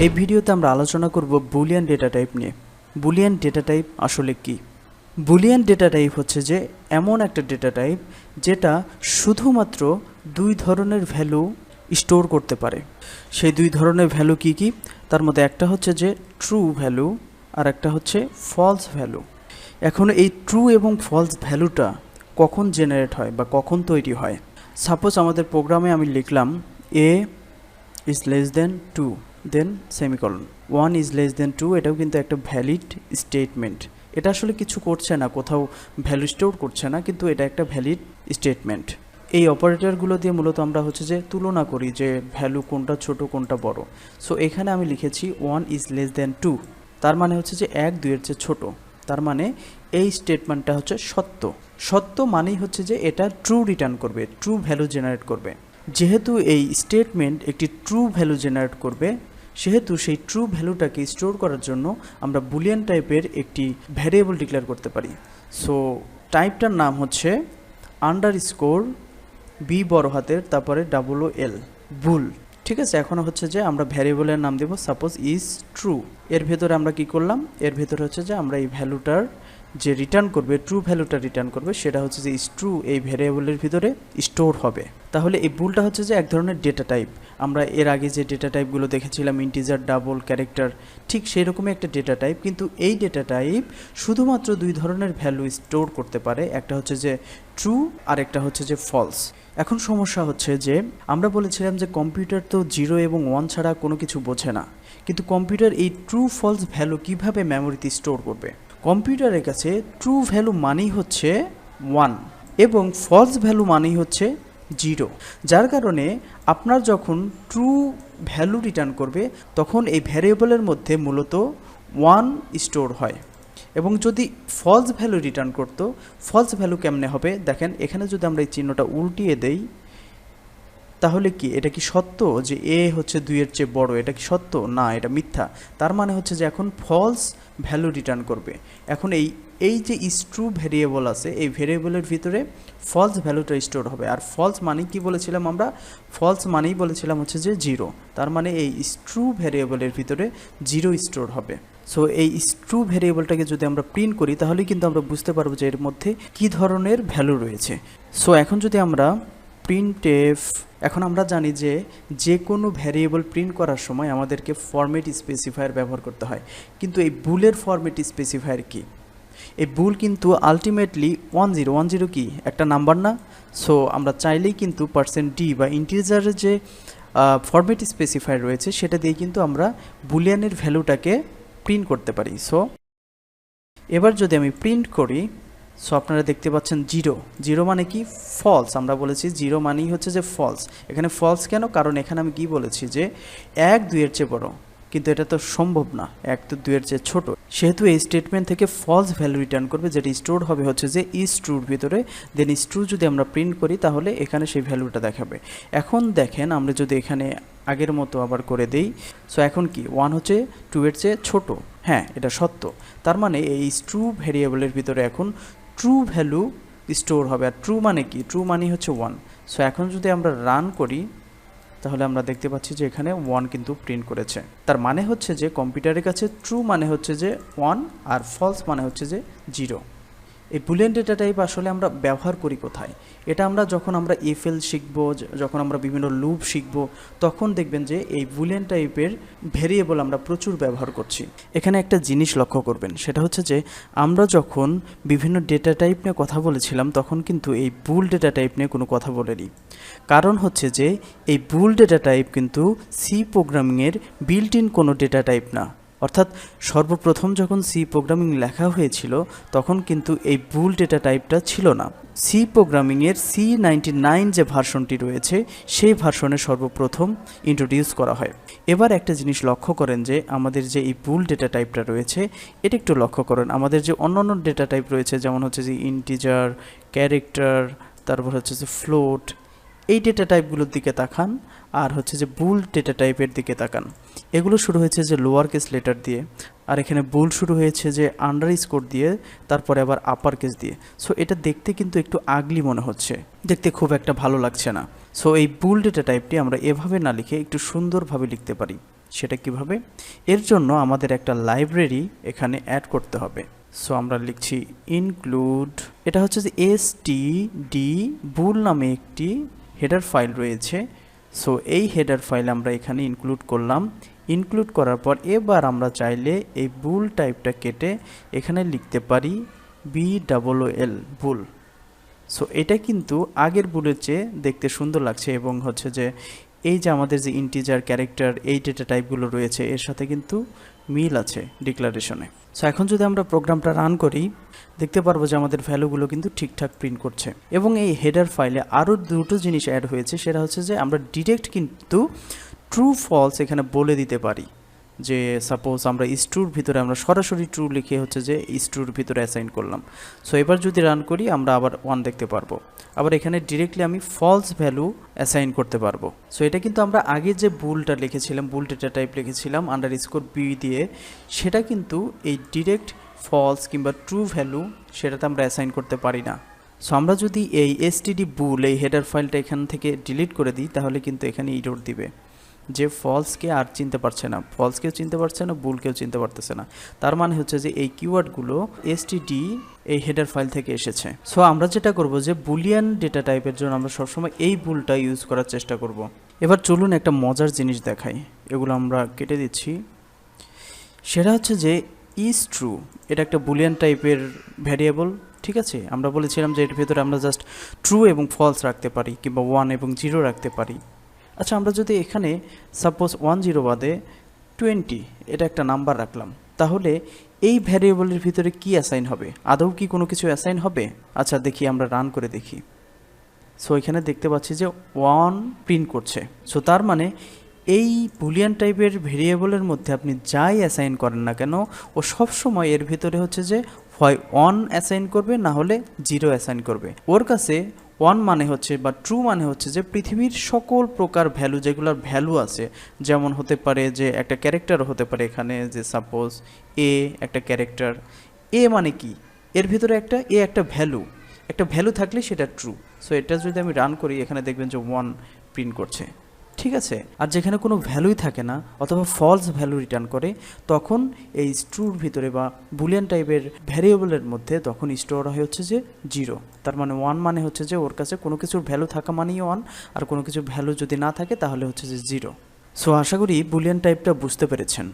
এই ভিডিওতে আমরা আলোচনা করব বুলিয়ান ডেটা টাইপ নিয়ে। বুলিয়ান ডেটা টাইপ আসলে কি? বুলিয়ান ডেটা টাইপ হচ্ছে যে এমন একটা ডেটা টাইপ যেটা শুধুমাত্র দুই ধরনের ভ্যালু স্টোর করতে পারে। সেই দুই ধরনের ভ্যালু কি কি? তার মধ্যে একটা হচ্ছে যে ট্রু ভ্যালু আর একটা হচ্ছে ফলস ভ্যালু। এখন এই ট্রু এবং ফলস ভ্যালুটা কখন জেনারেট হয় বা কখন তৈরি হয়? সাপোজ আমাদের প্রোগ্রামে আমি লিখলাম a is less than 2 then semicolon 1 is less than 2, এটাও কিন্তু একটা ভ্যালিড স্টেটমেন্ট। এটা আসলে কিছু করছে না, কোথাও ভ্যালু স্টোর করছে না, কিন্তু এটা একটা ভ্যালিড স্টেটমেন্ট। এই অপারেটরগুলো দিয়ে মূলত আমরা হচ্ছে যে তুলনা করি যে ভ্যালু কোনটা ছোট কোনটা বড়। সো এখানে আমি লিখেছি 1 is less than 2, তার মানে হচ্ছে যে 1 2 এর চেয়ে ছোট। তার মানে এই স্টেটমেন্টটা হচ্ছে সত্য। সত্য মানেই হচ্ছে যে এটা ট্রু রিটার্ন করবে, ট্রু ভ্যালু জেনারেট করবে। যেহেতু এই স্টেটমেন্ট একটি ট্রু ভ্যালু জেনারেট করবে, সেহেতু সেই ট্রু ভ্যালুটাকে স্টোর করার জন্য আমরা বুলিয়ান টাইপের একটি ভ্যারিয়েবল ডিক্লেয়ার করতে পারি। সো টাইপটার নাম হচ্ছে আন্ডারস্কোর বি বড় হাতের তারপরে WL বুল। ঠিক আছে, এখন হচ্ছে যে আমরা ভ্যারিয়েবলের নাম দেব সাপোজ ইজ ট্রু। এর ভেতরে আমরা কি করলাম, এর ভেতরে হচ্ছে যে আমরা এই ভ্যালুটার যে রিটার্ন করবে, ট্রু ভ্যালুটা রিটার্ন করবে, সেটা হচ্ছে যে ইজ ট্রু এই ভ্যারিয়েবলের ভিতরে স্টোর হবে। তাহলে এই বুলটা হচ্ছে যে এক ধরনের ডেটা টাইপ। আমরা এর আগে যে ডেটা টাইপগুলো দেখেছিলাম ইন্টিজার, ডাবল, ক্যারেক্টার, ঠিক সেই রকমই একটা ডেটা টাইপ, কিন্তু এই ডেটা টাইপ শুধুমাত্র দুই ধরনের ভ্যালু স্টোর করতে পারে, একটা হচ্ছে যে ট্রু আর একটা হচ্ছে যে ফলস। এখন সমস্যা হচ্ছে যে আমরা বলেছিলাম যে কম্পিউটার তো 0 এবং 1 ছাড়া কোনো কিছু বোঝে না, কিন্তু কম্পিউটার এই ট্রু ফলস ভ্যালু কিভাবে মেমোরিতে স্টোর করবে? কম্পিউটারের কাছে ট্রু ভ্যালু মানেই হচ্ছে 1 এবং ফলস ভ্যালু মানেই হচ্ছে 0, যার কারণে আপনার যখন ট্রু ভ্যালু রিটার্ন করবে তখন এই ভ্যারিয়েবলের মধ্যে মূলত 1 স্টোর হয়। এবং যদি ফলস ভ্যালু রিটার্ন করতো, ফলস ভ্যালু কেমনে হবে দেখেন, এখানে যদি আমরা এই চিহ্নটা উল্টিয়ে দেই তাহলে কি এটা কি সত্য যে a হচ্ছে 2 এর চেয়ে বড়? এটা কি সত্য? না, এটা মিথ্যা। তার মানে হচ্ছে যে এখন ফলস ভ্যালু রিটার্ন করবে। এখন এই যে ইজ ট্রু ভ্যারিয়েবল আছে, এই ভ্যারিয়েবলের ভিতরে ফলস ভ্যালুটা স্টোর হবে। আর ফলস মানে কি বলেছিলাম আমরা? ফলস মানেই বলেছিলাম হচ্ছে যে 0। তার মানে এই ইজ ট্রু ভ্যারিয়েবলের ভিতরে 0 স্টোর হবে। সো এই ট্রু ভ্যারিয়েবলটাকে যদি আমরা প্রিন্ট করি তাহলে কিন্তু আমরা বুঝতে পারবো যে এর মধ্যে কী ধরনের ভ্যালু রয়েছে। সো এখন যদি আমরা প্রিন্টএফ, এখন আমরা জানি যে যে কোনো ভ্যারিয়েবল প্রিন্ট করার সময় আমাদেরকে ফরম্যাট স্পেসিফায়ার ব্যবহার করতে হয়, কিন্তু এই বুলের ফরম্যাট স্পেসিফায়ার কি? এই বুল কিন্তু আলটিমেটলি 10 কি একটা নাম্বার না? সো আমরা চাইলেই কিন্তু %d বা ইন্টিজারের যে ফরম্যাট স্পেসিফায়ার রয়েছে সেটা দিয়ে কিন্তু আমরা বুলিয়ানের ভ্যালুটাকে প্রিন্ট করতে পারি। সো এবার যদি আমি প্রিন্ট করি, সো আপনারা দেখতে পাচ্ছেন 0 মানে কি? ফলস। আমরা বলেছি 0 মানেই হচ্ছে যে ফলস। এখানে ফলস কেন? কারণ এখানে আমি কি বলেছি যে 1 2 এর চেয়ে বড়, কিন্তু এটা তো সম্ভব না, 1 তো 2 এর চেয়ে ছোট। সেহেতু এই স্টেটমেন্ট থেকে ফলস ভ্যালু রিটার্ন করবে, যেটা স্টোর হবে হচ্ছে যে ইজ ট্রুর ভিতরে। দেন ইজ ট্রু যদি আমরা প্রিন্ট করি তাহলে এখানে সেই ভ্যালুটা দেখাবে। এখন দেখেন আমরা যদি এখানে আগের মতো আবার করে দেই, সো এখন কি 1 হচ্ছে 2 এর চেয়ে ছোট। হ্যাঁ, এটা সত্য। তার মানে এই ট্রু ভ্যারিয়েবলের ভিতরে এখন ট্রু ভ্যালু স্টোর হবে। আর ট্রু মানে কি? ট্রু মানে হচ্ছে 1। সো এখন যদি আমরা রান করি তাহলে আমরা দেখতে পাচ্ছি যে এখানে 1 কিন্তু প্রিন্ট করেছে। তার মানে হচ্ছে যে কম্পিউটারের কাছে ট্রু মানে হচ্ছে যে 1 আর ফলস মানে হচ্ছে যে 0। এই বুলিয়ান ডেটা টাইপ আসলে আমরা ব্যবহার করি কোথায়? এটা আমরা যখন আমরা এফএল শিখবো, যখন আমরা বিভিন্ন লুপ শিখবো, তখন দেখবেন যে এই বুলিয়ান টাইপের ভেরিয়েবল আমরা প্রচুর ব্যবহার করছি। এখানে একটা জিনিস লক্ষ্য করবেন, সেটা হচ্ছে যে আমরা যখন বিভিন্ন ডেটা টাইপ নিয়ে কথা বলেছিলাম তখন কিন্তু এই বুল ডেটা টাইপ নিয়ে কোনো কথা বলিনি। কারণ হচ্ছে যে এই বুল ডেটা টাইপ কিন্তু সি প্রোগ্রামিংয়ের বিল্ট ইন কোনো ডেটা টাইপ না। অর্থাৎ সর্বপ্রথম যখন সি প্রোগ্রামিং লেখা হয়েছিল তখন কিন্তু এই বুল ডেটা টাইপটা ছিল না। সি প্রোগ্রামিংয়ের C99 যে ভার্সনটি রয়েছে সেই ভার্সনে সর্বপ্রথম ইন্ট্রোডিউস করা হয়। এবার একটা জিনিস লক্ষ্য করেন যে আমাদের যে এই বুল ডেটা টাইপটা রয়েছে এটা একটু লক্ষ্য করেন। আমাদের যে অন্যান্য ডেটা টাইপ রয়েছে যেমন হচ্ছে যে ইন্টিজার, ক্যারেক্টার, তারপর হচ্ছে যে ফ্লোট, এই ডেটা টাইপগুলোর দিকে তাকান আর হচ্ছে যে বুল ডেটা টাইপের দিকে তাকান। এগুলো শুরু হয়েছে যে লোয়ার কেস লেটার দিয়ে, আর এখানে বুল শুরু হয়েছে যে আন্ডারস্কোর দিয়ে, তারপরে আবার আপার কেস দিয়ে। সো এটা দেখতে কিন্তু একটু আগলি মনে হচ্ছে, দেখতে খুব একটা ভালো লাগছে না। সো এই বুল ডেটা টাইপটি আমরা এভাবে না লিখে একটু সুন্দরভাবে লিখতে পারি। সেটা কিভাবে? এর জন্য আমাদের একটা লাইব্রেরি এখানে অ্যাড করতে হবে। সো আমরা লিখছি ইনক্লুড, এটা হচ্ছে যে std bool নামে একটি হেডার ফাইল রয়েছে। সো এই হেডার ফাইল আমরা এখানে ইনক্লুড করলাম। ইনক্লুড করার পর এবার আমরা চাইলে এই বুল টাইপটা কেটে এখানে লিখতে পারি BOOL বুল। সো এটা কিন্তু আগের বুলের চেয়ে দেখতে সুন্দর লাগছে এবং হচ্ছে যে এই যে আমাদের যে ইন্টিজার ক্যারেক্টার এই ডেটা টাইপগুলো রয়েছে এর সাথে কিন্তু মিল আছে ডিক্লারেশনে। সো এখন যদি আমরা প্রোগ্রামটা রান করি দেখতে পারবো যে আমাদের ভ্যালুগুলো কিন্তু ঠিকঠাক প্রিন্ট করছে। এবং এই হেডার ফাইলে আরও দুটো জিনিস অ্যাড হয়েছে, সেটা হচ্ছে যে আমরা ডিরেক্ট কিন্তু ট্রু ফলস এখানে বলে দিতে পারি। যে সাপোজ আমরা ইস্ট্রুর ভিতরে আমরা সরাসরি ট্রু লিখে হচ্ছে যে ইস্ট্রুর ভিতরে অ্যাসাইন করলাম। সো এবার যদি রান করি আমরা আবার 1 দেখতে পারবো। আবার এখানে ডিরেক্টলি আমি ফলস ভ্যালু অ্যাসাইন করতে পারবো। সো এটা কিন্তু আমরা আগে যে বুলটা লিখেছিলাম, বুল ডেটা টাইপ লিখেছিলাম _b দিয়ে, সেটা কিন্তু এই ডিরেক্ট ফলস কিংবা ট্রু ভ্যালু সেটাতে আমরা অ্যাসাইন করতে পারি না। সো আমরা যদি এই std bool এই হেডার ফাইলটা এখান থেকে ডিলিট করে দিই তাহলে কিন্তু এখানে এরর দিবে যে ফলসকে আর চিনতে পারছে না, ফলসকেও চিনতে পারছে না, বুলকেও চিনতে পারতেছে না। তার মানে হচ্ছে যে এই কিওয়ার্ডগুলো std এই হেডার ফাইল থেকে এসেছে। সো আমরা যেটা করব যে বুলিয়ান ডেটা টাইপের জন্য আমরা সবসময় এই বুলটা ইউজ করার চেষ্টা করব। এবার চলুন একটা মজার জিনিস দেখাই, এগুলো আমরা কেটে দিচ্ছি। সেটা হচ্ছে যে ইজ ট্রু, এটা একটা বুলিয়ান টাইপের ভ্যারিয়েবল, ঠিক আছে? আমরা বলেছিলাম যে এর ভেতরে আমরা জাস্ট ট্রু এবং ফলস রাখতে পারি কিংবা 1 এবং 0 রাখতে পারি। আচ্ছা, আমরা যদি এখানে সাপোজ 10 বাদে 20 এটা একটা নাম্বার রাখলাম, তাহলে এই ভ্যারিয়েবলের ভিতরে কি অ্যাসাইন হবে? আদৌ কি কোনো কিছু অ্যাসাইন হবে? আচ্ছা দেখি, আমরা রান করে দেখি। সো এখানে দেখতে পাচ্ছি যে 1 প্রিন্ট করছে। সো তার মানে এই বুলিয়ান টাইপের ভেরিয়েবলের মধ্যে আপনি যাই অ্যাসাইন করেন না কেন, ও সব সময় এর ভিতরে হচ্ছে যে হয় 1 অ্যাসাইন করবে না হলে 0 অ্যাসাইন করবে। ওর কাছে 1 মানে হচ্ছে বা ট্রু মানে হচ্ছে যে পৃথিবীর সকল প্রকার ভ্যালু, যেগুলোর ভ্যালু আছে, যেমন হতে পারে যে একটা ক্যারেক্টার হতে পারে এখানে, যে সাপোজ এ একটা ক্যারেক্টার। এ মানে কি? এর ভিতরে একটা ভ্যালু থাকলে সেটা ট্রু। সো এটা যদি আমি রান করি এখানে দেখবেন যে 1 প্রিন্ট করছে, ঠিক আছে? আর যেখানে কোনো ভ্যালুই থাকে না অথবা ফলস ভ্যালু রিটার্ন করে, তখন এই ট্রুর ভিতরে বা বুলিয়ান টাইপের ভ্যারিয়েবলের মধ্যে তখন স্টোর হয় হচ্ছে যে 0। তার মানে 1 মানে হচ্ছে যে ওর কাছে কোনো কিছুর ভ্যালু থাকা মানেই 1, আর কোনো কিছুর ভ্যালু যদি না থাকে তাহলে হচ্ছে যে 0। সো আশা করি বুলিয়ান টাইপটা বুঝতে পেরেছেন।